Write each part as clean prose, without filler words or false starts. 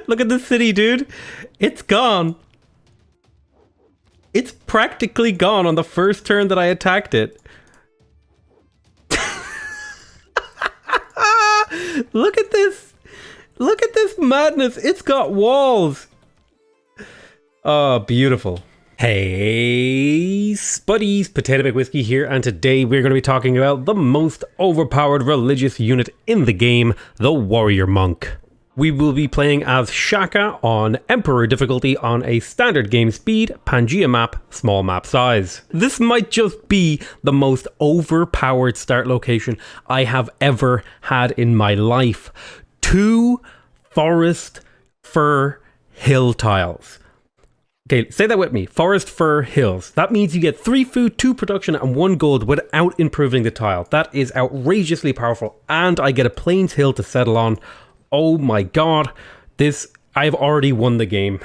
Look at the city, dude. It's gone. It's practically gone on the first turn that I attacked it. Look at this. Look at this madness. It's got walls. Oh, beautiful. Hey, Spuddies, PotatoMcWhiskey here, and today we're going to be talking about the most overpowered religious unit in the game, the Warrior Monk. We will be playing as Shaka on Emperor difficulty on a standard game speed, Pangea map, small map size. This might just be the most overpowered start location I have ever had in my life. 2 forest fir hill tiles. Okay, say that with me. Forest fir hills. That means you get 3 food, 2 production, and 1 gold without improving the tile. That is outrageously powerful. And I get a plains hill to settle on. Oh my god. I've already won the game.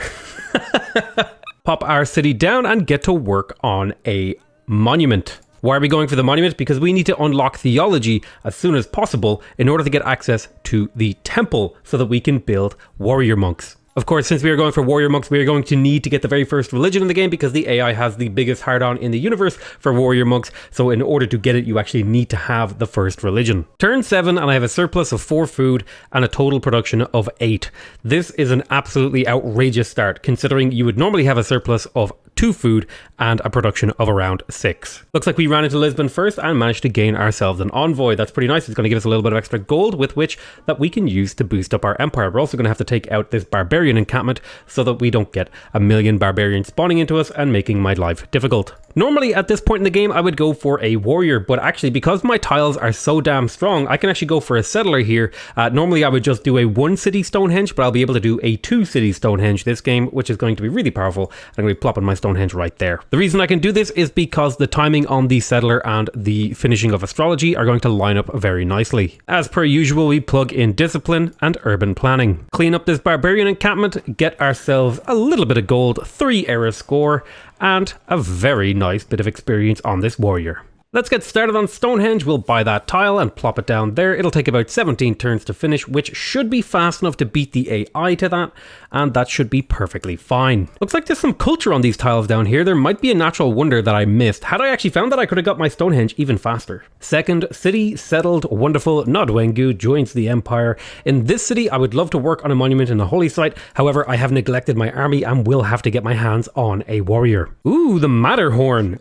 Pop our city down and get to work on a monument. Why are we going for the monument? Because we need to unlock theology as soon as possible in order to get access to the temple so that we can build warrior monks. Of course, since we are going for warrior monks, we are going to need to get the very first religion in the game because the AI has the biggest hard-on in the universe for warrior monks. So in order to get it, you actually need to have the first religion. Turn 7 and I have a surplus of 4 food and a total production of 8. This is an absolutely outrageous start considering you would normally have a surplus of 2 food and a production of around 6. Looks like we ran into Lisbon first and managed to gain ourselves an envoy. That's pretty nice. It's going to give us a little bit of extra gold with which that we can use to boost up our empire. We're also going to have to take out this barbarian encampment so that we don't get a million barbarians spawning into us and making my life difficult. Normally at this point in the game I would go for a warrior, but actually because my tiles are so damn strong I can actually go for a settler here. Normally I would just do a 1 city Stonehenge, but I'll be able to do a 2 city Stonehenge this game, which is going to be really powerful. I'm going to be plopping my Stonehenge right there. The reason I can do this is because the timing on the settler and the finishing of astrology are going to line up very nicely. As per usual, we plug in discipline and urban planning. Clean up this barbarian encampment, get ourselves a little bit of gold, 3 error score, and a very nice bit of experience on this warrior. Let's get started on Stonehenge. We'll buy that tile and plop it down there. It'll take about 17 turns to finish, which should be fast enough to beat the AI to that, and that should be perfectly fine. Looks like there's some culture on these tiles down here. There might be a natural wonder that I missed. Had I actually found that, I could have got my Stonehenge even faster. Second, city settled, wonderful. Nodwengu joins the empire. In this city, I would love to work on a monument in the holy site. However, I have neglected my army and will have to get my hands on a warrior. Ooh, the Matterhorn.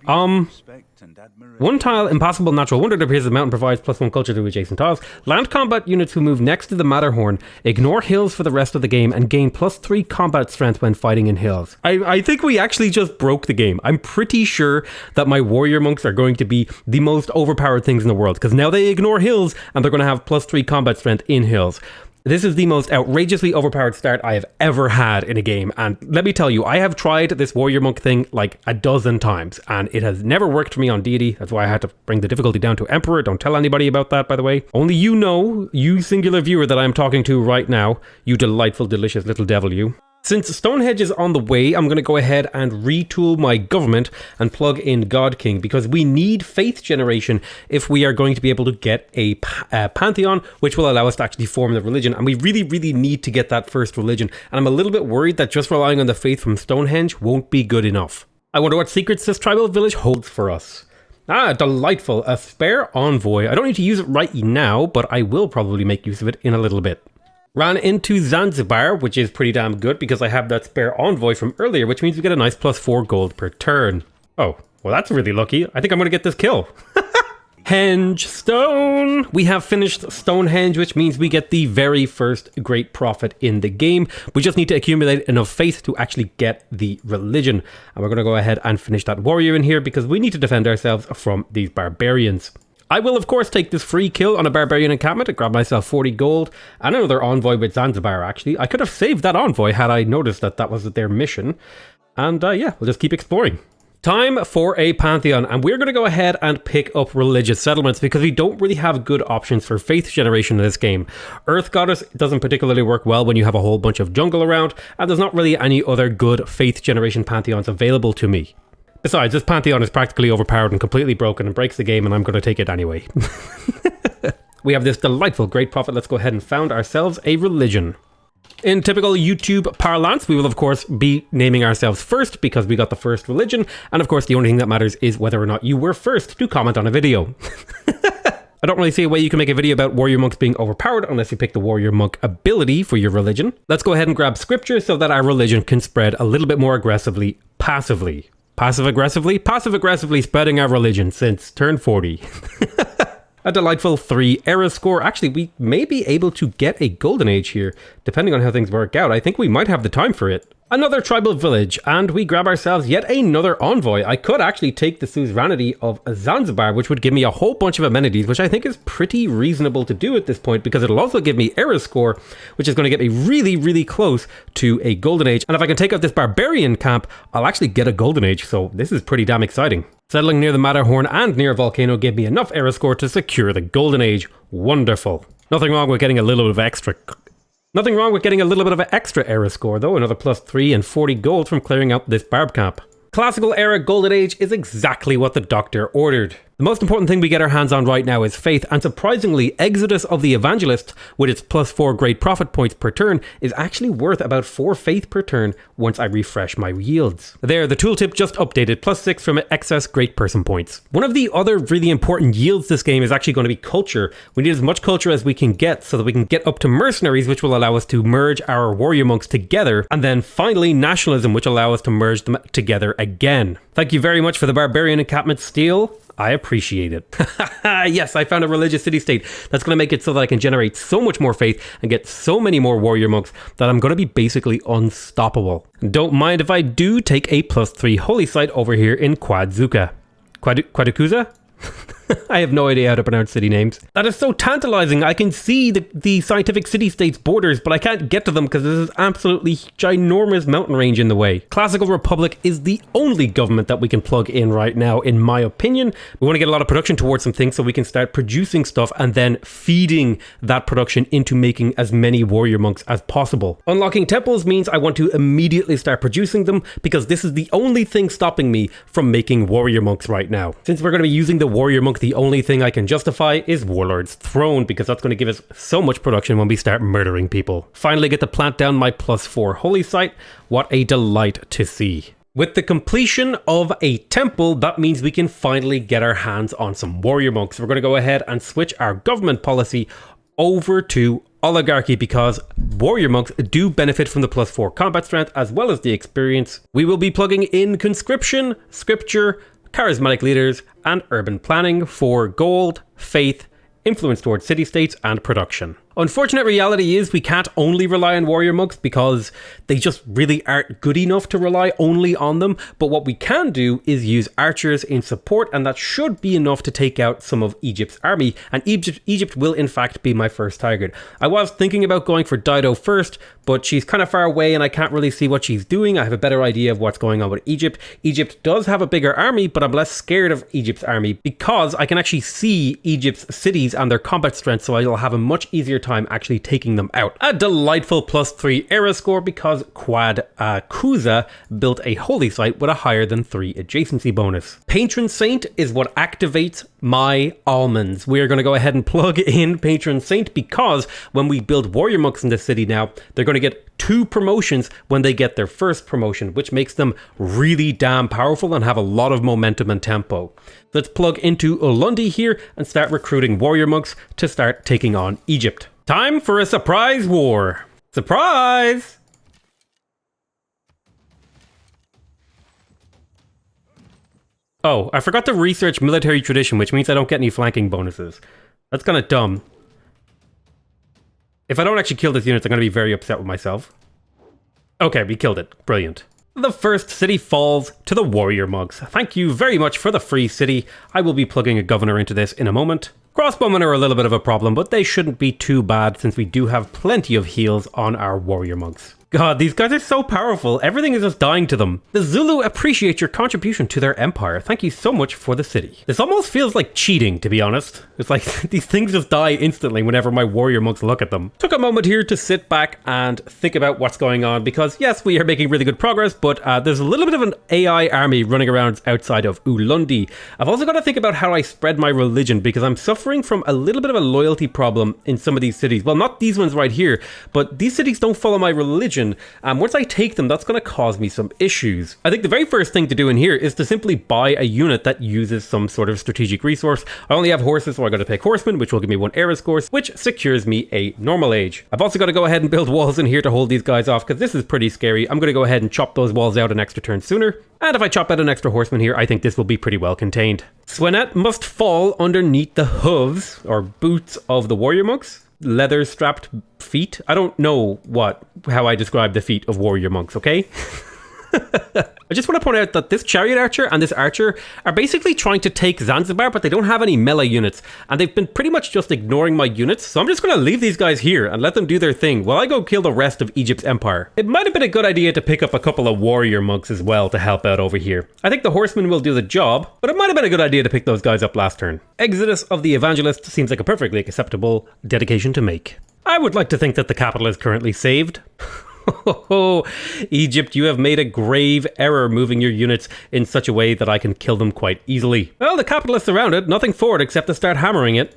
1 tile, impossible natural wonder. It appears the mountain provides +1 culture to adjacent tiles. Land combat units who move next to the Matterhorn ignore hills for the rest of the game and gain +3 combat strength when fighting in hills. I think we actually just broke the game. I'm pretty sure that my warrior monks are going to be the most overpowered things in the world because now they ignore hills and they're going to have +3 combat strength in hills. This is the most outrageously overpowered start I have ever had in a game, and let me tell you, I have tried this warrior monk thing like a dozen times, and it has never worked for me on deity. That's why I had to bring the difficulty down to emperor. Don't tell anybody about that, by the way. Only you know, you singular viewer that I'm talking to right now, you delightful, delicious little devil you. Since Stonehenge is on the way, I'm going to go ahead and retool my government and plug in God King because we need faith generation if we are going to be able to get a Pantheon, which will allow us to actually form the religion. And we really, really need to get that first religion. And I'm a little bit worried that just relying on the faith from Stonehenge won't be good enough. I wonder what secrets this tribal village holds for us. Ah, delightful. A spare envoy. I don't need to use it right now, but I will probably make use of it in a little bit. Ran into Zanzibar, which is pretty damn good because I have that spare envoy from earlier, which means we get a nice +4 gold per turn. Oh, well that's really lucky. I think I'm going to get this kill. Henge Stone! We have finished Stonehenge, which means we get the very first great profit in the game. We just need to accumulate enough faith to actually get the religion. And we're going to go ahead and finish that warrior in here because we need to defend ourselves from these barbarians. I will of course take this free kill on a barbarian encampment and grab myself 40 gold and another envoy with Zanzibar actually. I could have saved that envoy had I noticed that that was their mission. And yeah, we'll just keep exploring. Time for a Pantheon, and we're going to go ahead and pick up religious settlements because we don't really have good options for faith generation in this game. Earth Goddess doesn't particularly work well when you have a whole bunch of jungle around, and there's not really any other good faith generation Pantheons available to me. Besides, this Pantheon is practically overpowered and completely broken and breaks the game, and I'm going to take it anyway. We have this delightful great prophet. Let's go ahead and found ourselves a religion. In typical YouTube parlance, we will of course be naming ourselves first because we got the first religion, and of course the only thing that matters is whether or not you were first to comment on a video. I don't really see a way you can make a video about warrior monks being overpowered unless you pick the warrior monk ability for your religion. Let's go ahead and grab scripture so that our religion can spread a little bit more aggressively, passively. Passive-aggressively spreading our religion since turn 40. A delightful 3 era score. Actually, we may be able to get a golden age here, depending on how things work out. I think we might have the time for it. Another tribal village, and we grab ourselves yet another envoy. I could actually take the suzerainty of Zanzibar, which would give me a whole bunch of amenities, which I think is pretty reasonable to do at this point, because it'll also give me era score, which is going to get me really, really close to a golden age. And if I can take out this barbarian camp, I'll actually get a golden age, so this is pretty damn exciting. Settling near the Matterhorn and near a volcano gave me enough era score to secure the golden age. Wonderful. Nothing wrong with getting a little bit of extra era score though, another +3 and 40 gold from clearing out this barb camp. Classical era golden age is exactly what the doctor ordered. The most important thing we get our hands on right now is faith, and surprisingly, Exodus of the Evangelist, with its +4 great profit points per turn, is actually worth about 4 faith per turn once I refresh my yields. There, the tooltip just updated, +6 from excess great person points. One of the other really important yields this game is actually going to be culture. We need as much culture as we can get so that we can get up to mercenaries, which will allow us to merge our warrior monks together, and then finally nationalism, which will allow us to merge them together again. Thank you very much for the barbarian encampment steal. I appreciate it. Yes, I found a religious city-state that's going to make it so that I can generate so much more faith and get so many more warrior monks that I'm going to be basically unstoppable. Don't mind if I do take a +3 holy site over here in Quadzuka. Quadakuza? I have no idea how to pronounce city names. That is so tantalizing. I can see the scientific city-state's borders, but I can't get to them because this is absolutely ginormous mountain range in the way. Classical Republic is the only government that we can plug in right now, in my opinion. We want to get a lot of production towards some things so we can start producing stuff and then feeding that production into making as many warrior monks as possible. Unlocking temples means I want to immediately start producing them because this is the only thing stopping me from making warrior monks right now. Since we're going to be using the warrior monk, the only thing I can justify is Warlord's Throne, because that's going to give us so much production when we start murdering people. Finally get to plant down my +4 holy site. What a delight to see. With the completion of a temple, that means we can finally get our hands on some warrior monks. We're going to go ahead and switch our government policy over to oligarchy because warrior monks do benefit from the +4 combat strength as well as the experience. We will be plugging in conscription, scripture, charismatic leaders, and urban planning for gold, faith, influence towards city-states, and production. Unfortunate reality is we can't only rely on warrior monks because they just really aren't good enough to rely only on them. But what we can do is use archers in support, and that should be enough to take out some of Egypt's army. And Egypt will in fact be my first target. I was thinking about going for Dido first, but she's kind of far away and I can't really see what she's doing. I have a better idea of what's going on with Egypt. Egypt does have a bigger army, but I'm less scared of Egypt's army because I can actually see Egypt's cities and their combat strength, so I'll have a much easier time actually taking them out. A delightful +3 era score because Quadakuza built a holy site with a higher than 3 adjacency bonus. Patron Saint is what activates my almonds. We are going to go ahead and plug in Patron Saint because when we build warrior monks in the city now, they're going to get 2 promotions when they get their first promotion, which makes them really damn powerful and have a lot of momentum and tempo. Let's plug into Ulundi here and start recruiting warrior monks to start taking on Egypt. Time for a surprise war. Surprise! Oh, I forgot to research military tradition, which means I don't get any flanking bonuses. That's kind of dumb. If I don't actually kill this unit, I'm going to be very upset with myself. Okay, we killed it. Brilliant. The first city falls to the warrior monks. Thank you very much for the free city. I will be plugging a governor into this in a moment. Crossbowmen are a little bit of a problem, but they shouldn't be too bad since we do have plenty of heals on our warrior monks. God, these guys are so powerful. Everything is just dying to them. The Zulu appreciate your contribution to their empire. Thank you so much for the city. This almost feels like cheating, to be honest. It's like these things just die instantly whenever my warrior monks look at them. Took a moment here to sit back and think about what's going on because yes, we are making really good progress, but there's a little bit of an AI army running around outside of Ulundi. I've also got to think about how I spread my religion because I'm suffering from a little bit of a loyalty problem in some of these cities. Well, not these ones right here, but these cities don't follow my religion. Once I take them, that's going to cause me some issues. I think the very first thing to do in here is to simply buy a unit that uses some sort of strategic resource. I only have horses, so I got to pick horsemen, which will give me 1 era score, which secures me a normal age. I've also got to go ahead and build walls in here to hold these guys off because this is pretty scary. I'm going to go ahead and chop those walls out an extra turn sooner. And if I chop out an extra horseman here, I think this will be pretty well contained. Swenet must fall underneath the hooves or boots of the warrior monks. Leather strapped feet. I don't know how I describe the feet of warrior monks, okay? I just want to point out that this chariot archer and this archer are basically trying to take Zanzibar, but they don't have any melee units, and they've been pretty much just ignoring my units, so I'm just going to leave these guys here and let them do their thing while I go kill the rest of Egypt's empire. It might have been a good idea to pick up a couple of warrior monks as well to help out over here. I think the horsemen will do the job, but it might have been a good idea to pick those guys up last turn. Exodus of the Evangelist seems like a perfectly acceptable dedication to make. I would like to think that the capital is currently saved. Oh, Egypt, you have made a grave error moving your units in such a way that I can kill them quite easily. Well, the capital is surrounded, nothing for it except to start hammering it.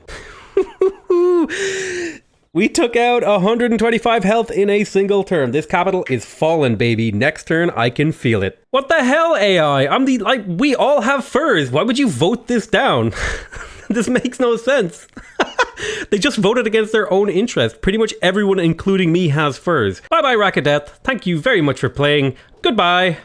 We took out 125 health in a single turn. This capital is fallen, baby. Next turn, I can feel it. What the hell, AI? We all have furs. Why would you vote this down? This makes no sense. They just voted against their own interest. Pretty much everyone, including me, has furs. Bye-bye, Rackadeth. Thank you very much for playing. Goodbye.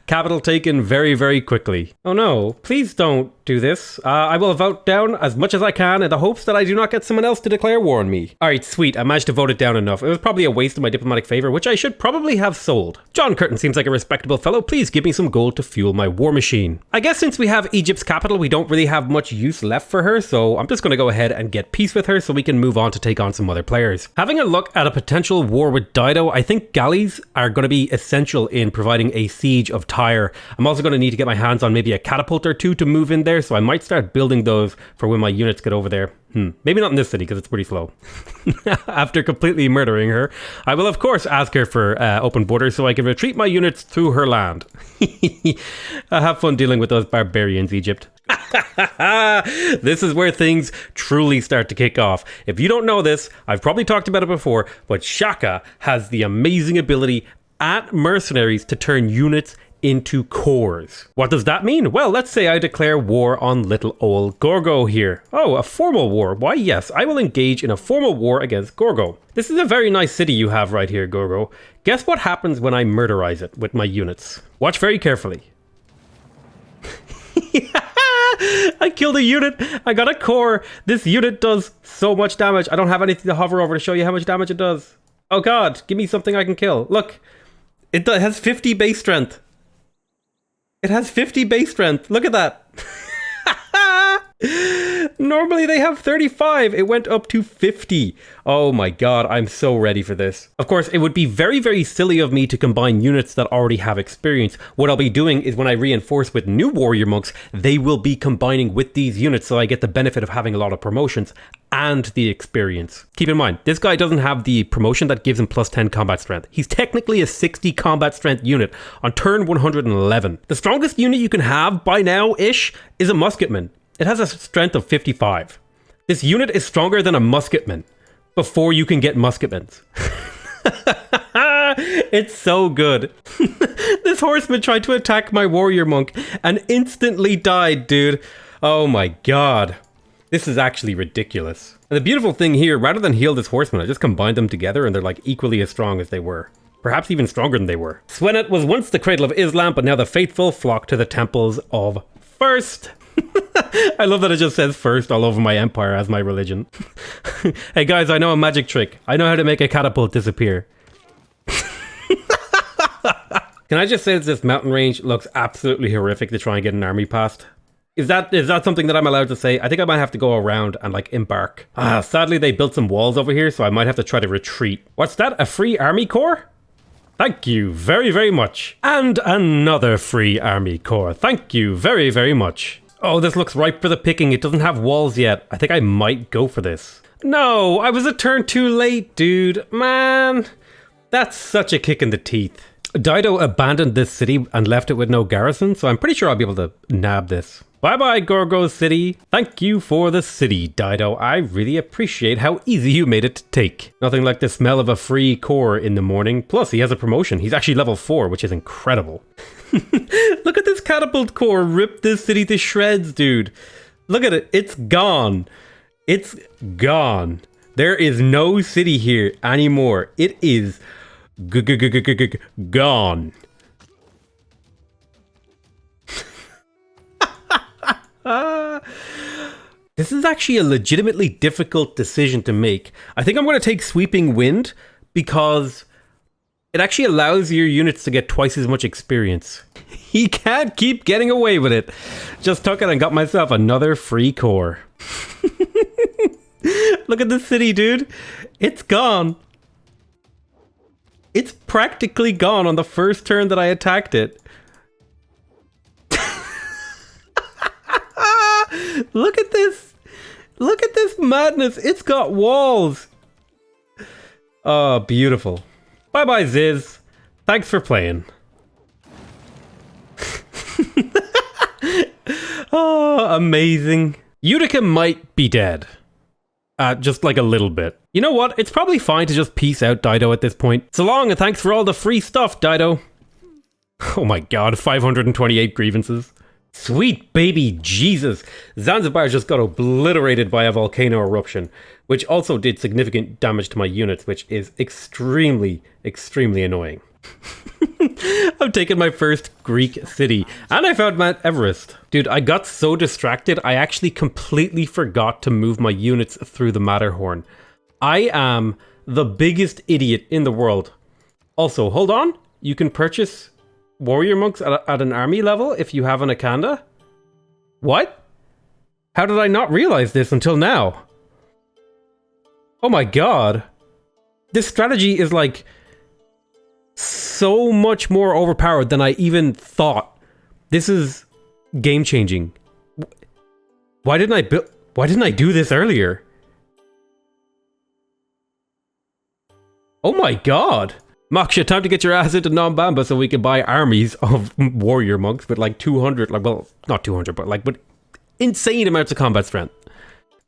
Capital taken very, very quickly. Oh no, please don't do this. I will vote down as much as I can in the hopes that I do not get someone else to declare war on me. Alright, sweet. I managed to vote it down enough. It was probably a waste of my diplomatic favor, which I should probably have sold. John Curtin seems like a respectable fellow. Please give me some gold to fuel my war machine. I guess since we have Egypt's capital, we don't really have much use left for her, so I'm just going to go ahead and get peace with her so we can move on to take on some other players. Having a look at a potential war with Dido, I think galleys are going to be essential in providing a siege of Tyre. I'm also going to need to get my hands on maybe a catapult or two to move in there, so I might start building those for when my units get over there. Maybe not in this city because it's pretty slow. After completely murdering her, I will of course ask her for open borders so I can retreat my units through her land. Have fun dealing with those barbarians, Egypt. This is where things truly start to kick off. If you don't know this, I've probably talked about it before, but Shaka has the amazing ability at mercenaries to turn units into cores. What does that mean? Well, let's say I declare war on little old Gorgo here. Oh, a formal war. Why, yes, I will engage in a formal war against Gorgo. This is a very nice city you have right here, Gorgo. Guess what happens when I murderize it with my units? Watch very carefully. I killed a unit. I got a core. This unit does so much damage. I don't have anything to hover over to show you how much damage it does. Oh god, give me something I can kill. Look, it has 50 base strength. It has 50 base strength. Look at that. Normally they have 35. It went up to 50. Oh my god, I'm so ready for this. Of course, it would be very, very silly of me to combine units that already have experience. What I'll be doing is when I reinforce with new warrior monks, they will be combining with these units so I get the benefit of having a lot of promotions and the experience. Keep in mind, this guy doesn't have the promotion that gives him plus 10 combat strength. He's technically a 60 combat strength unit on turn 111. The strongest unit you can have by now-ish is a musketman. It has a strength of 55. This unit is stronger than a musketman before you can get musketmans. It's so good. This horseman tried to attack my warrior monk and instantly died, dude. Oh my god. This is actually ridiculous. And the beautiful thing here, rather than heal this horseman, I just combined them together and they're like equally as strong as they were. Perhaps even stronger than they were. Swenet was once the cradle of Islam, but now the faithful flock to the temples of First. I love that it just says first all over my empire as my religion. Hey guys, I know a magic trick. I know how to make a catapult disappear. Can I just say that this mountain range looks absolutely horrific to try and get an army past? Is that something that I'm allowed to say? I think I might have to go around and like embark. Sadly they built some walls over here, so I might have to try to retreat. What's that? A free army corps? Thank you very, very much. And another free army corps. Thank you very, very much. Oh, this looks ripe for the picking. It doesn't have walls yet. I think I might go for this. No, I was a turn too late, dude. Man, that's such a kick in the teeth. Dido abandoned this city and left it with no garrison, so I'm pretty sure I'll be able to nab this. Bye-bye, Gorgo City. Thank you for the city, Dido. I really appreciate how easy you made it to take. Nothing like the smell of a free core in the morning. Plus, he has a promotion. He's actually level 4, which is incredible. Look at this catapult core rip this city to shreds, dude. Look at it. It's gone. It's gone. There is no city here anymore. It is gone. This is actually a legitimately difficult decision to make. I think I'm going to take Sweeping Wind because it actually allows your units to get twice as much experience. He can't keep getting away with it. Just took it and got myself another free core. Look at the city, dude. It's gone. It's practically gone on the first turn that I attacked it. Look at this. Look at this madness. It's got walls. Oh, beautiful. Bye-bye, Ziz. Thanks for playing. Oh, amazing. Utica might be dead. Just like a little bit. You know what? It's probably fine to just peace out, Dido, at this point. So long, and thanks for all the free stuff, Dido. Oh my god, 528 grievances. Sweet baby Jesus. Zanzibar just got obliterated by a volcano eruption, which also did significant damage to my units, which is extremely, extremely annoying. I've taken my first Greek city, and I found Mount Everest. Dude, I got so distracted, I actually completely forgot to move my units through the Matterhorn. I am the biggest idiot in the world. Also, hold on. You can purchase warrior monks at an army level if you have an Akanda? What? How did I not realize this until now? Oh my god. This strategy is like so much more overpowered than I even thought. This is game changing. Why didn't I do this earlier? Oh my god. Moksha, time to get your ass into Nombamba so we can buy armies of warrior monks with like 200, like, well, not 200, but like with insane amounts of combat strength.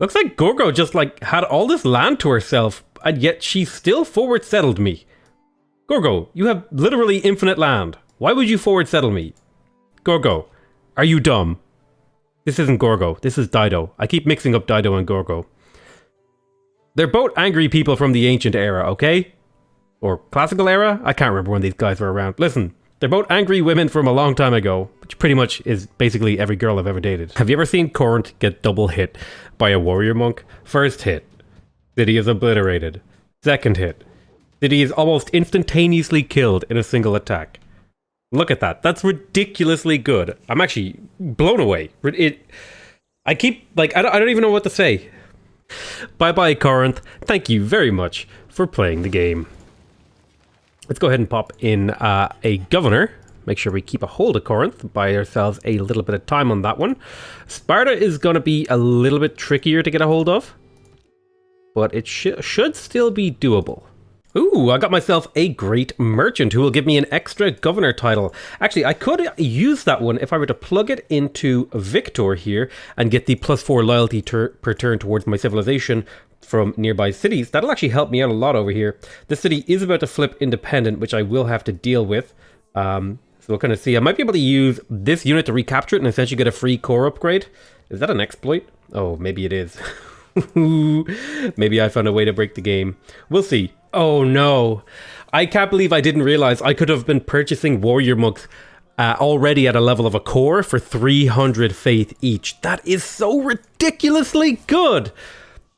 Looks like Gorgo just like had all this land to herself, and yet she still forward settled me. Gorgo, you have literally infinite land. Why would you forward settle me? Gorgo, are you dumb? This isn't Gorgo, this is Dido. I keep mixing up Dido and Gorgo. They're both angry people from the ancient era, okay? Or classical era? I can't remember when these guys were around. Listen, they're both angry women from a long time ago, which pretty much is basically every girl I've ever dated. Have you ever seen Corinth get double hit by a warrior monk? First hit, city is obliterated. Second hit, city is almost instantaneously killed in a single attack. Look at that. That's ridiculously good. I'm actually blown away. I keep, like, I don't even know what to say. Bye-bye, Corinth. Thank you very much for playing the game. Let's go ahead and pop in a governor. Make sure we keep a hold of Corinth. Buy ourselves a little bit of time on that one. Sparta is going to be a little bit trickier to get a hold of, but it should still be doable. Ooh, I got myself a great merchant who will give me an extra governor title. Actually, I could use that one if I were to plug it into Victor here and get the +4 loyalty per turn towards my civilization from nearby cities. That'll actually help me out a lot over here. The city is about to flip independent, which I will have to deal with. So we'll kind of see. I might be able to use this unit to recapture it and essentially get a free core upgrade. Is that an exploit? Oh, maybe it is. Maybe I found a way to break the game. We'll see. Oh no. I can't believe I didn't realize I could have been purchasing warrior monks already at a level of a core for 300 faith each. That is so ridiculously good.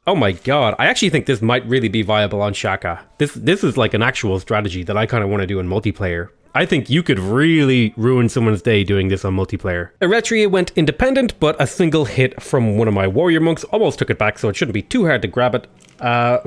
Oh my god, I actually think this might really be viable on Shaka. This is like an actual strategy that I kind of want to do in multiplayer. I think you could really ruin someone's day doing this on multiplayer. Eretria went independent, but a single hit from one of my warrior monks almost took it back, so it shouldn't be too hard to grab it.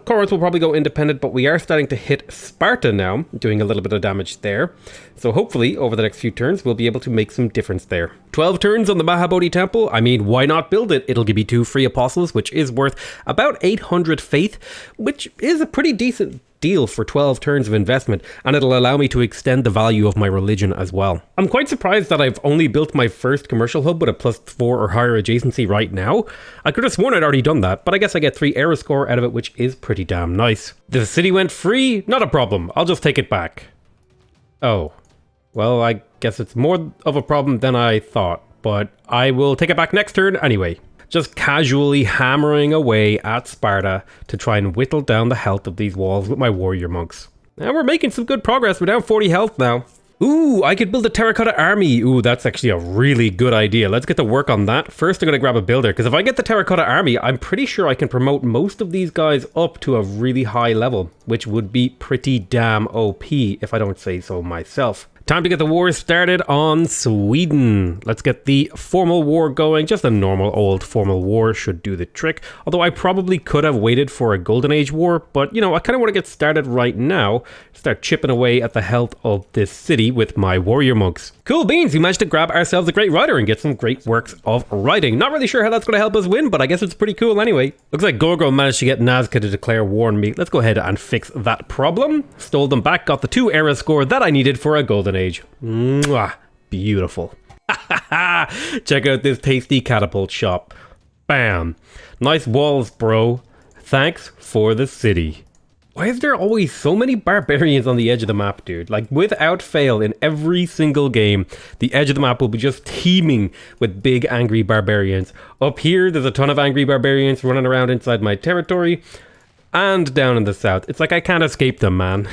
Corinth will probably go independent, but we are starting to hit Sparta now, doing a little bit of damage there. So hopefully, over the next few turns, we'll be able to make some difference there. 12 turns on the Mahabodhi Temple. I mean, why not build it? It'll give you 2 free apostles, which is worth about 800 faith, which is a pretty decent deal for 12 turns of investment, and it'll allow me to extend the value of my religion as well. I'm quite surprised that I've only built my first commercial hub with a +4 or higher adjacency right now. I could have sworn I'd already done that, but I guess I get 3 era score out of it, which is pretty damn nice. The city went free? Not a problem. I'll just take it back. Oh. Well, I guess it's more of a problem than I thought, but I will take it back next turn anyway. Just casually hammering away at Sparta to try and whittle down the health of these walls with my warrior monks. And we're making some good progress. We're down 40 health now. Ooh, I could build a terracotta army. Ooh, that's actually a really good idea. Let's get to work on that. First, I'm going to grab a builder, because if I get the terracotta army, I'm pretty sure I can promote most of these guys up to a really high level, which would be pretty damn OP if I don't say so myself. Time to get the war started on Sweden. Let's get the formal war going. Just a normal old formal war should do the trick. Although I probably could have waited for a Golden Age war, but you know, I kind of want to get started right now. Start chipping away at the health of this city with my warrior monks. Cool beans, we managed to grab ourselves a great rider and get some great works of writing. Not really sure how that's going to help us win, but I guess it's pretty cool anyway. Looks like Gorgo managed to get Nazca to declare war on me. Let's go ahead and fix that problem. Stole them back, got the 2 era score that I needed for a Golden Age. Mwah, beautiful. Check out this tasty catapult shop. Bam. Nice walls, bro. Thanks for the city. Why is there always so many barbarians on the edge of the map, dude? Like, without fail, in every single game, the edge of the map will be just teeming with big, angry barbarians. Up here, there's a ton of angry barbarians running around inside my territory. And down in the south. It's like I can't escape them, man.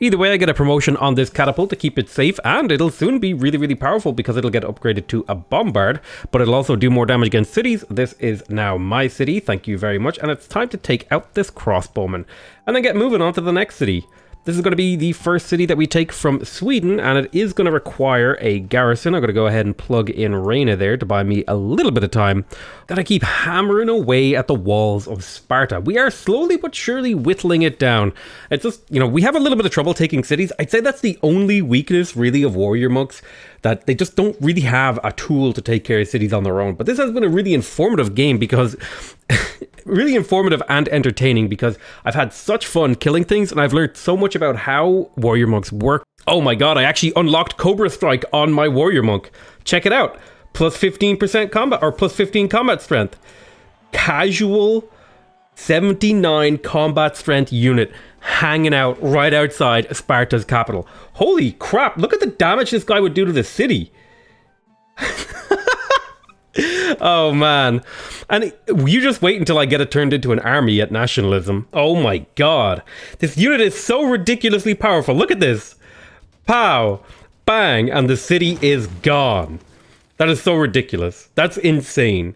Either way, I get a promotion on this catapult to keep it safe, and it'll soon be really, really powerful because it'll get upgraded to a bombard, but it'll also do more damage against cities. This is now my city, thank you very much, and it's time to take out this crossbowman, and then get moving on to the next city. This is going to be the first city that we take from Sweden, and it is going to require a garrison. I'm going to go ahead and plug in Reina there to buy me a little bit of time. Gotta keep hammering away at the walls of Sparta. We are slowly but surely whittling it down. It's just, you know, we have a little bit of trouble taking cities. I'd say that's the only weakness, really, of warrior monks, that they just don't really have a tool to take care of cities on their own. But this has been a really informative game because... really informative and entertaining because I've had such fun killing things and I've learned so much about how warrior monks work. Oh my god, I actually unlocked Cobra Strike on my warrior monk. Check it out. Plus 15% combat, or plus 15 combat strength. Casual 79 combat strength unit hanging out right outside Sparta's capital. Holy crap, look at the damage this guy would do to the city. Oh man. And you just wait until I get it turned into an army at nationalism. Oh my god. This unit is so ridiculously powerful. Look at this. Pow. Bang. And the city is gone. That is so ridiculous. That's insane.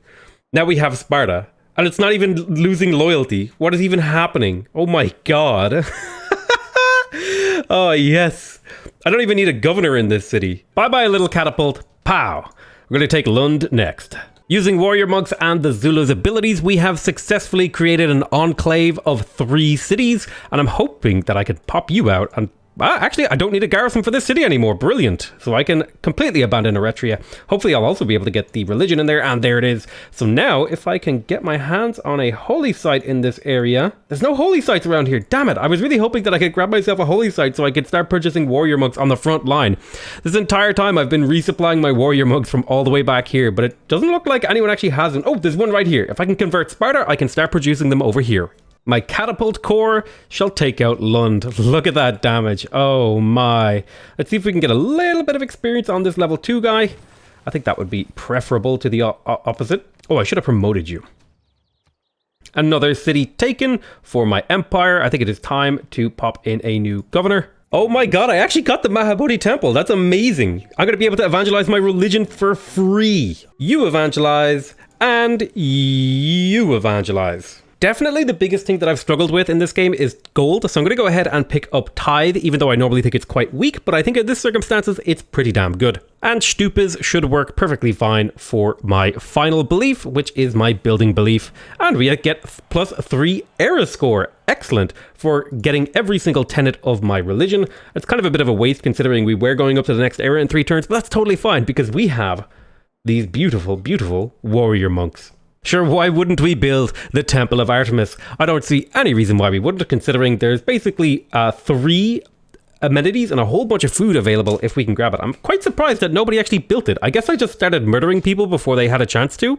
Now we have Sparta. And it's not even losing loyalty. What is even happening? Oh my god. Oh yes. I don't even need a governor in this city. Bye bye little catapult. Pow. We're going to take Lund next. Using warrior monks and the Zulu's abilities, we have successfully created an enclave of 3 cities, and I'm hoping that I can pop you out and... actually, I don't need a garrison for this city anymore. Brilliant. So I can completely abandon Eretria. Hopefully, I'll also be able to get the religion in there, and there it is. So now, if I can get my hands on a holy site in this area... There's no holy sites around here. Damn it. I was really hoping that I could grab myself a holy site so I could start purchasing warrior monks on the front line. This entire time, I've been resupplying my warrior monks from all the way back here, but it doesn't look like anyone actually has them. Oh, there's one right here. If I can convert Sparta, I can start producing them over here. My catapult core shall take out Lund. Look at that damage. Oh my. Let's see if we can get a little bit of experience on this level 2 guy. I think that would be preferable to the opposite. Oh, I should have promoted you. Another city taken for my empire. I think it is time to pop in a new governor. Oh my god, I actually got the Mahabodhi Temple. That's amazing. I'm going to be able to evangelize my religion for free. You evangelize and you evangelize. Definitely the biggest thing that I've struggled with in this game is gold, so I'm going to go ahead and pick up Tithe, even though I normally think it's quite weak, but I think in this circumstances, it's pretty damn good. And Stupas should work perfectly fine for my final belief, which is my building belief. And we get +3 era score. Excellent for getting every single tenet of my religion. It's kind of a bit of a waste considering we were going up to the next era in 3 turns, but that's totally fine because we have these beautiful, beautiful warrior monks. Sure, why wouldn't we build the Temple of Artemis? I don't see any reason why we wouldn't, considering there's basically 3 amenities and a whole bunch of food available if we can grab it. I'm quite surprised that nobody actually built it. I guess I just started murdering people before they had a chance to.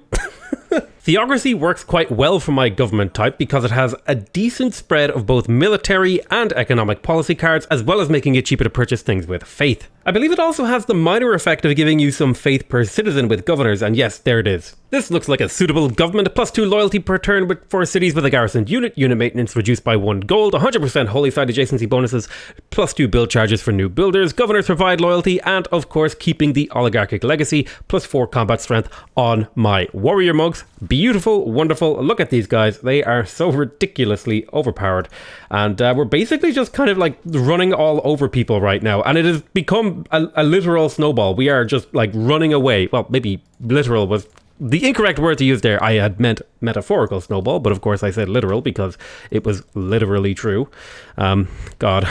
Theocracy works quite well for my government type because it has a decent spread of both military and economic policy cards, as well as making it cheaper to purchase things with faith. I believe it also has the minor effect of giving you some faith per citizen with governors, and yes, there it is. This looks like a suitable government, +2 loyalty per turn for cities with a garrisoned unit maintenance reduced by 1 gold, 100% holy side adjacency bonuses, +2 build charges for new builders, governors provide loyalty, and of course keeping the oligarchic legacy, +4 combat strength on my warrior monks. Beautiful, wonderful. Look at these guys. They are so ridiculously overpowered. And we're basically just kind of like running all over people right now. And it has become a literal snowball. We are just like running away. Well, maybe literal was the incorrect word to use there. I had meant metaphorical snowball, but of course I said literal because it was literally true. God.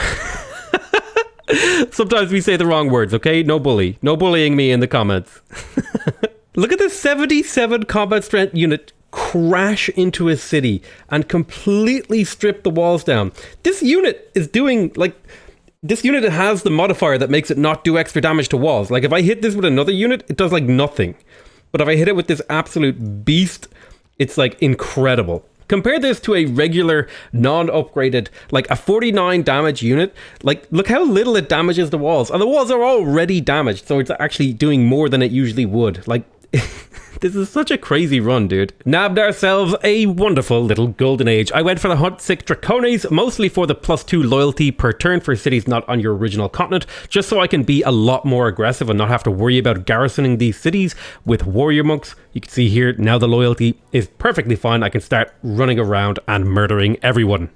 Sometimes we say the wrong words, okay? No bully. No bullying me in the comments. Look at this 77 combat strength unit crash into a city and completely strip the walls down. This unit is doing, like, this unit has the modifier that makes it not do extra damage to walls. Like, if I hit this with another unit, it does, like, nothing. But if I hit it with this absolute beast, it's, like, incredible. Compare this to a regular, non-upgraded, like a 49 damage unit. Like, look how little it damages the walls. And the walls are already damaged, so it's actually doing more than it usually would. Like, this is such a crazy run, dude. Nabbed ourselves a wonderful little golden age. I went for the Hunt-Sick Dracones, mostly for the +2 loyalty per turn for cities not on your original continent, just so I can be a lot more aggressive and not have to worry about garrisoning these cities with warrior monks. You can see here, now the loyalty is perfectly fine. I can start running around and murdering everyone.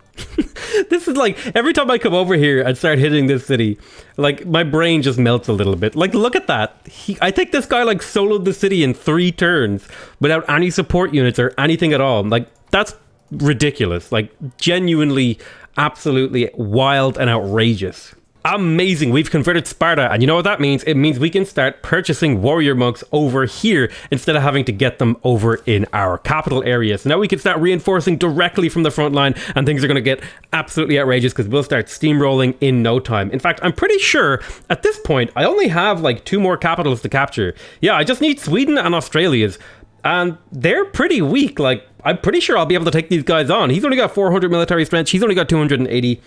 This is like, every time I come over here and start hitting this city, like, my brain just melts a little bit. Like, look at that. I think this guy, like, soloed the city in 3 turns without any support units or anything at all. Like, that's ridiculous. Like, genuinely, absolutely wild and outrageous. Amazing. We've converted Sparta, and you know what that means? It means we can start purchasing warrior monks over here instead of having to get them over in our capital area. So now we can start reinforcing directly from the front line, and things are going to get absolutely outrageous because we'll start steamrolling in no time. In fact, I'm pretty sure at this point I only have like 2 more capitals to capture. Yeah, I just need Sweden and Australia's, and they're pretty weak. Like, I'm pretty sure I'll be able to take these guys on. He's only got 400 military strength. She's only got 280.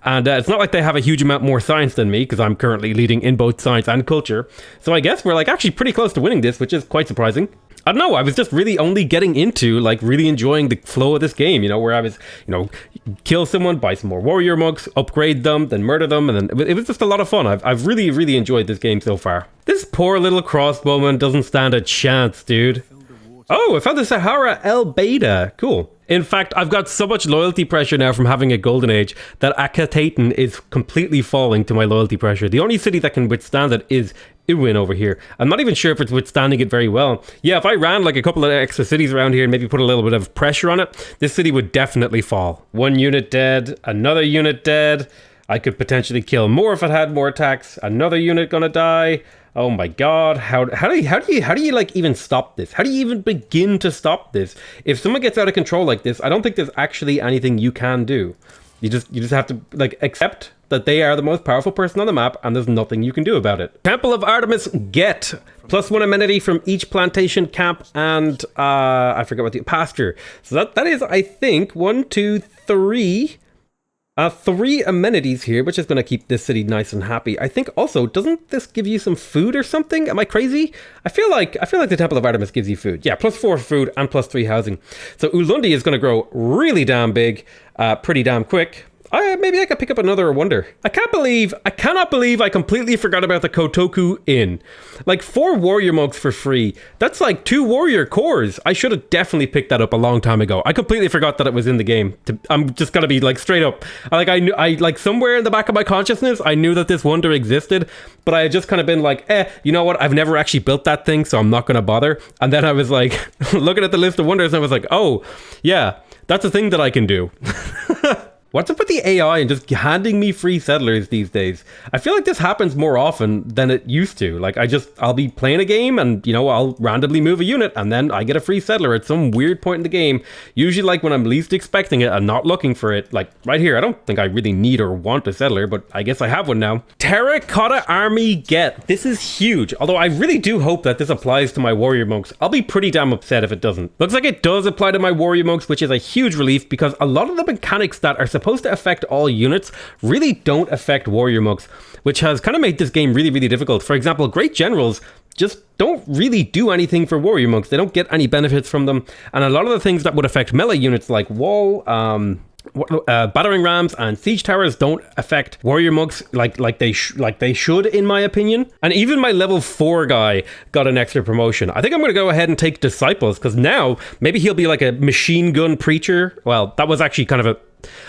And it's not like they have a huge amount more science than me, because I'm currently leading in both science and culture. So I guess we're like actually pretty close to winning this, which is quite surprising. I don't know, I was just really only getting into like really enjoying the flow of this game, you know, where I was, you know, kill someone, buy some more warrior monks, upgrade them, then murder them, and then it was just a lot of fun. I've really, really enjoyed this game so far. This poor little crossbowman doesn't stand a chance, dude. Oh, I found the Sahara El Beta. Cool. In fact, I've got so much loyalty pressure now from having a golden age that Akhenaten is completely falling to my loyalty pressure. The only city that can withstand it is Iwin over here. I'm not even sure if it's withstanding it very well. Yeah, if I ran like a couple of extra cities around here and maybe put a little bit of pressure on it, this city would definitely fall. 1 unit dead, another unit dead. I could potentially kill more if it had more attacks. Another unit gonna die. Oh my god, how do you like even stop this? How do you even begin to stop this? If someone gets out of control like this, I don't think there's actually anything you can do. You just have to like accept that they are the most powerful person on the map and there's nothing you can do about it. Temple of Artemis get +1 amenity from each plantation camp and I forget what the pasture. So that is, I think, 1, 2, 3. 3 amenities here, which is going to keep this city nice and happy. I think also, doesn't this give you some food or something? Am I crazy? I feel like the Temple of Artemis gives you food. Yeah, +4 food and +3 housing. So Ulundi is going to grow really damn big, pretty damn quick. maybe I could pick up another wonder. I cannot believe I completely forgot about the Kotoku Inn. Like 4 warrior mugs for free. That's like 2 warrior cores. I should have definitely picked that up a long time ago. I completely forgot that it was in the game. I'm just gonna be like straight up. I like somewhere in the back of my consciousness, I knew that this wonder existed, but I had just kind of been like, you know what? I've never actually built that thing, so I'm not gonna bother. And then I was like, looking at the list of wonders, and I was like, oh, yeah, that's a thing that I can do. What's up with the AI and just handing me free settlers these days? I feel like this happens more often than it used to. Like I'll be playing a game and, you know, I'll randomly move a unit and then I get a free settler at some weird point in the game. Usually like when I'm least expecting it and not looking for it. Like right here, I don't think I really need or want a settler, but I guess I have one now. Terracotta Army Get. This is huge. Although I really do hope that this applies to my warrior monks. I'll be pretty damn upset if it doesn't. Looks like it does apply to my warrior monks, which is a huge relief because a lot of the mechanics that are supposed to affect all units really don't affect warrior monks, which has kind of made this game really, really difficult. For example, great generals just don't really do anything for warrior monks. They don't get any benefits from them, and a lot of the things that would affect melee units like wall, battering rams and siege towers don't affect warrior monks like they should, in my opinion. And even my level 4 guy got an extra promotion. I think I'm going to go ahead and take disciples because now maybe he'll be like a machine gun preacher. Well, that was actually kind of a...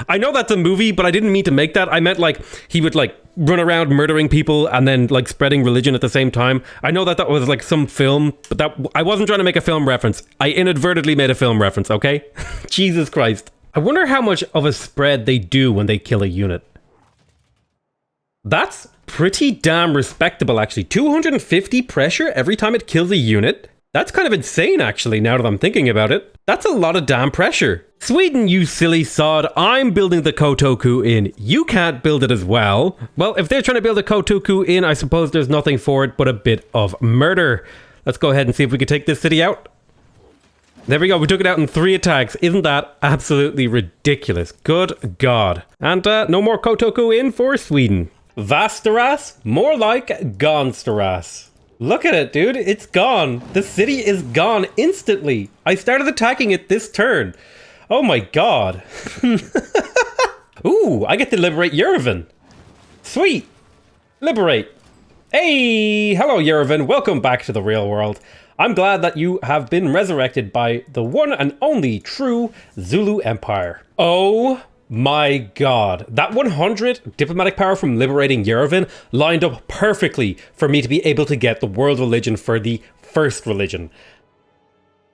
I know that's a movie, but I didn't mean to make that. I meant like he would like run around murdering people and then like spreading religion at the same time. I know that was like some film, but that I wasn't trying to make a film reference. I inadvertently made a film reference, okay? Jesus Christ. I wonder how much of a spread they do when they kill a unit. That's pretty damn respectable, actually. 250 pressure every time it kills a unit? That's kind of insane, actually, now that I'm thinking about it. That's a lot of damn pressure. Sweden, you silly sod. I'm building the Kotoku Inn. You can't build it as well. Well, if they're trying to build a Kotoku Inn, I suppose there's nothing for it but a bit of murder. Let's go ahead and see if we can take this city out. There we go. We took it out in 3 attacks. Isn't that absolutely ridiculous? Good God. And no more Kotoku Inn for Sweden. Vasteras? More like Gonsteras. Look at it, dude. It's gone. The city is gone instantly. I started attacking it this turn. Oh my God. Ooh, I get to liberate Yerevan. Sweet. Liberate. Hey, hello Yerevan. Welcome back to the real world. I'm glad that you have been resurrected by the one and only true Zulu Empire. Oh my God. That 100 diplomatic power from liberating Yerevan lined up perfectly for me to be able to get the world religion for the first religion.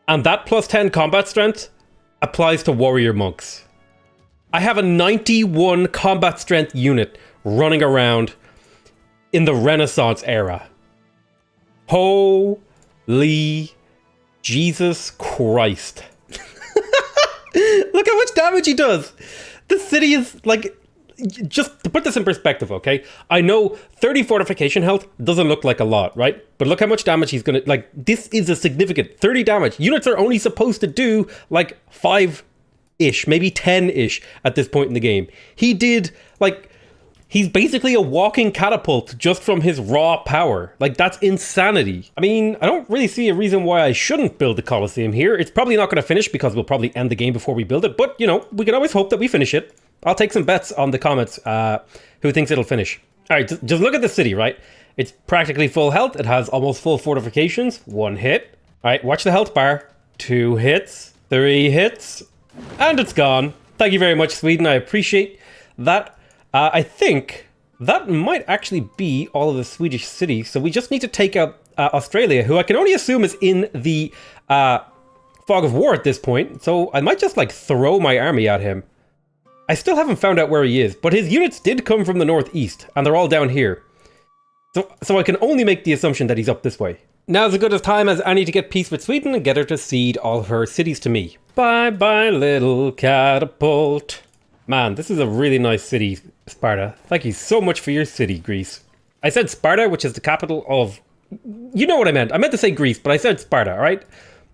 And that plus 10 combat strength applies to warrior monks. I have a 91 combat strength unit running around in the Renaissance era. Holy Jesus Christ. Look how much damage he does. The city is like, just to put this in perspective, okay? I know 30 fortification health doesn't look like a lot, right? But look how much damage he's gonna, like, this is a significant 30 damage. Units are only supposed to do like 5-ish, maybe 10-ish at this point in the game. He did like, he's basically a walking catapult just from his raw power. Like, that's insanity. I mean, I don't really see a reason why I shouldn't build the Colosseum here. It's probably not going to finish because we'll probably end the game before we build it. But, you know, we can always hope that we finish it. I'll take some bets on the comments who thinks it'll finish. All right, just look at the city, right? It's practically full health. It has almost full fortifications. 1 hit. All right, watch the health bar. 2 hits. 3 hits. And it's gone. Thank you very much, Sweden. I appreciate that. I think that might actually be all of the Swedish cities. So we just need to take out Australia, who I can only assume is in the fog of war at this point. So I might just like throw my army at him. I still haven't found out where he is, but his units did come from the northeast and they're all down here. So I can only make the assumption that he's up this way. Now's as good a time as any to get peace with Sweden and get her to cede all of her cities to me. Bye bye little catapult. Man, this is a really nice city, Sparta. Thank you so much for your city, Greece. I said Sparta, which is the capital of... You know what I meant. I meant to say Greece, but I said Sparta, all right?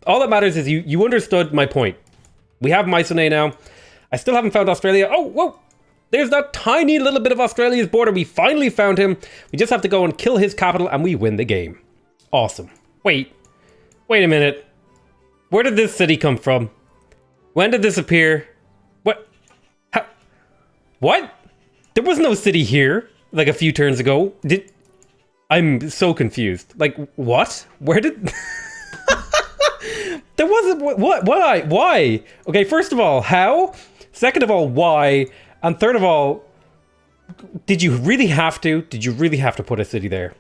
All that matters is you understood my point. We have Mycenae now. I still haven't found Australia. Oh, whoa! There's that tiny little bit of Australia's border. We finally found him. We just have to go and kill his capital and we win the game. Awesome. Wait a minute. Where did this city come from? When did this appear? What? What? There was no city here, like a few turns ago. I'm so confused. Like, what? Where did... There wasn't... What? Why? Why? Okay, first of all, how? Second of all, why? And third of all, did you really have to? Did you really have to put a city there?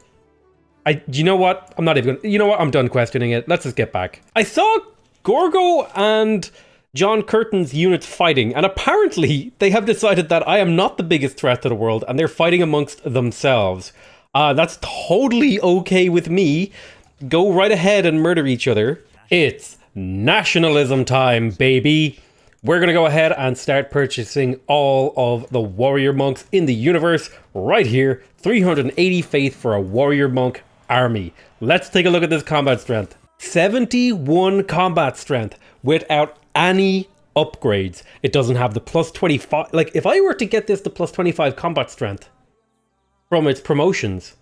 You know what? I'm not even gonna... You know what? I'm done questioning it. Let's just get back. I saw Gorgo and John Curtin's units fighting, and apparently they have decided that I am not the biggest threat to the world, and they're fighting amongst themselves. That's totally okay with me. Go right ahead and murder each other. It's nationalism time, baby. We're going to go ahead and start purchasing all of the warrior monks in the universe right here. 380 faith for a warrior monk army. Let's take a look at this combat strength. 71 combat strength without any upgrades. It doesn't have the plus 25. Like, if I were to get this to plus 25 combat strength from its promotions,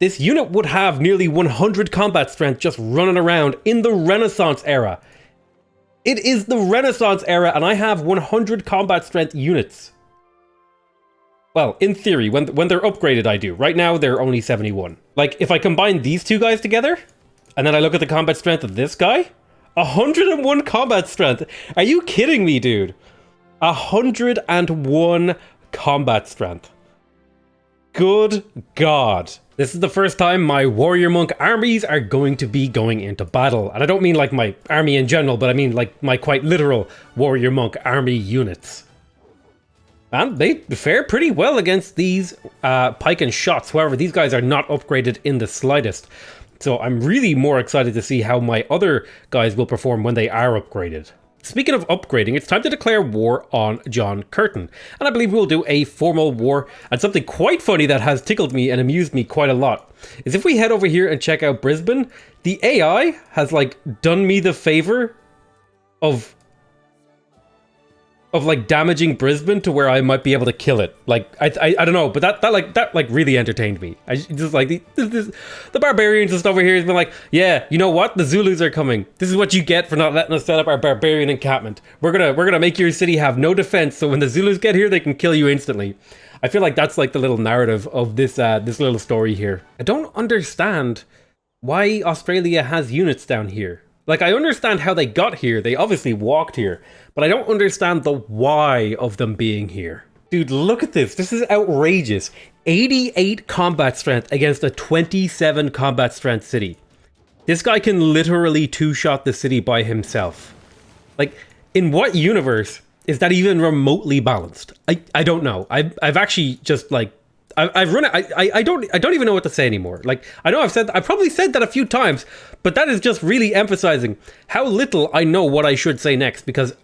this unit would have nearly 100 combat strength just running around in the Renaissance era. It is the Renaissance era, and I have 100 combat strength units. Well, in theory, when they're upgraded, I do. Right now, they're only 71. Like, if I combine these two guys together, and then I look at the combat strength of this guy, 101 combat strength. Are you kidding me, dude? 101 combat strength. Good God. This is the first time my warrior monk armies are going to be going into battle. And I don't mean like my army in general, but I mean like my quite literal warrior monk army units. And they fare pretty well against these pike and shots. However, these guys are not upgraded in the slightest. So I'm really more excited to see how my other guys will perform when they are upgraded. Speaking of upgrading, it's time to declare war on John Curtin. And I believe we'll do a formal war. And something quite funny that has tickled me and amused me quite a lot is if we head over here and check out Brisbane, the AI has like done me the favor of like damaging Brisbane to where I might be able to kill it. Like, I don't know, but that really entertained me. I just like, the barbarians just over here has been like, yeah, you know what? The Zulus are coming. This is what you get for not letting us set up our barbarian encampment. We're gonna make your city have no defense, so when the Zulus get here, they can kill you instantly. I feel like that's like the little narrative of this this little story here. I don't understand why Australia has units down here. Like, I understand how they got here. They obviously walked here. But I don't understand the why of them being here. Dude, look at this. This is outrageous. 88 combat strength against a 27 combat strength city. This guy can literally two-shot the city by himself. Like, in what universe is that even remotely balanced? I don't know. I've actually just, like... I've run it. I don't even know what to say anymore. Like, I know I've probably said that a few times, but that is just really emphasizing how little I know what I should say next, because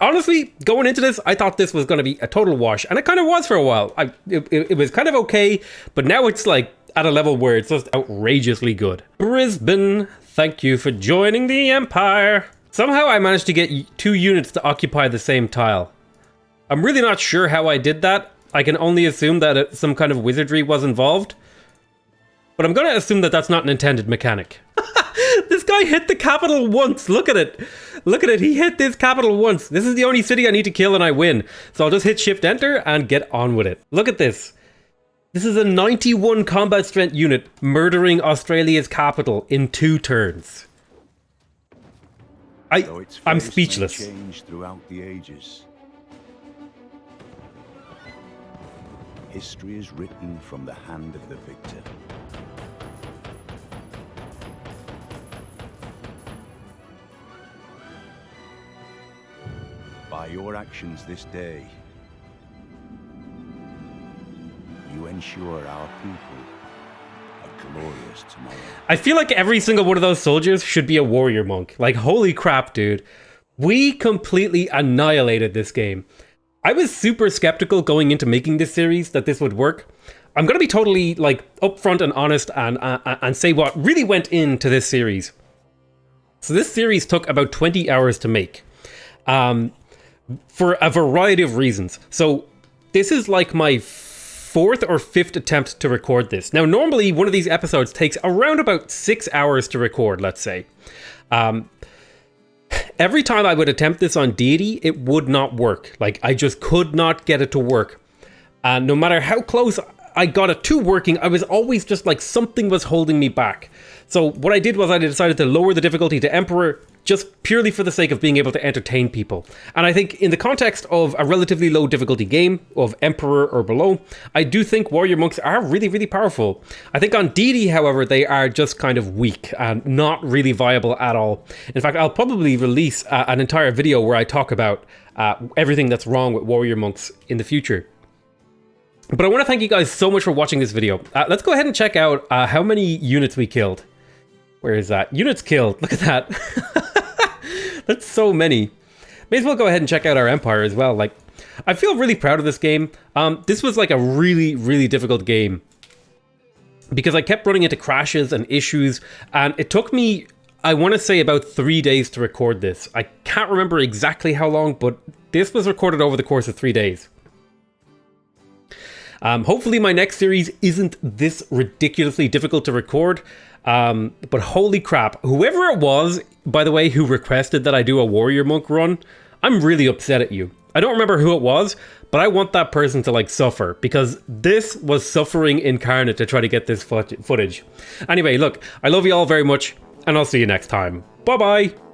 honestly, going into this, I thought this was going to be a total wash, and it kind of was for a while. It was kind of okay, but now it's like at a level where it's just outrageously good. Brisbane, thank you for joining the Empire. Somehow I managed to get 2 units to occupy the same tile. I'm really not sure how I did that. I can only assume that some kind of wizardry was involved. But I'm going to assume that that's not an intended mechanic. This guy hit the capital once. Look at it. Look at it. He hit this capital once. This is the only city I need to kill and I win. So I'll just hit Shift Enter and get on with it. Look at this. This is a 91 combat strength unit murdering Australia's capital in 2 turns. I'm speechless. Changed throughout the ages. History is written from the hand of the victor. By your actions this day, you ensure our people a glorious tomorrow. I feel like every single one of those soldiers should be a warrior monk. Like, holy crap, dude. We completely annihilated this game. I was super skeptical going into making this series that this would work. I'm going to be totally like upfront and honest and say what really went into this series. So this series took about 20 hours to make for a variety of reasons. So this is like my 4th or 5th attempt to record this. Now, normally one of these episodes takes around about 6 hours to record, let's say. Every time I would attempt this on deity, it would not work. Like, I just could not get it to work. And no matter how close I got it to working, I was always just like something was holding me back. So what I did was I decided to lower the difficulty to Emperor just purely for the sake of being able to entertain people. And I think in the context of a relatively low difficulty game of Emperor or below, I do think Warrior Monks are really, really powerful. I think on deity, however, they are just kind of weak and not really viable at all. In fact, I'll probably release an entire video where I talk about everything that's wrong with Warrior Monks in the future. But I want to thank you guys so much for watching this video. Let's go ahead and check out how many units we killed. Where is that? Units killed. Look at that. That's so many. May as well go ahead and check out our empire as well. Like, I feel really proud of this game. This was like a really, really difficult game because I kept running into crashes and issues, and it took me, I want to say, about 3 days to record this. I can't remember exactly how long, but this was recorded over the course of 3 days. Hopefully my next series isn't this ridiculously difficult to record. But holy crap, whoever it was, by the way, who requested that I do a Warrior Monk run, I'm really upset at you. I don't remember who it was, but I want that person to like suffer, because this was suffering incarnate to try to get this footage. Anyway, look, I love you all very much, and I'll see you next time. Bye bye.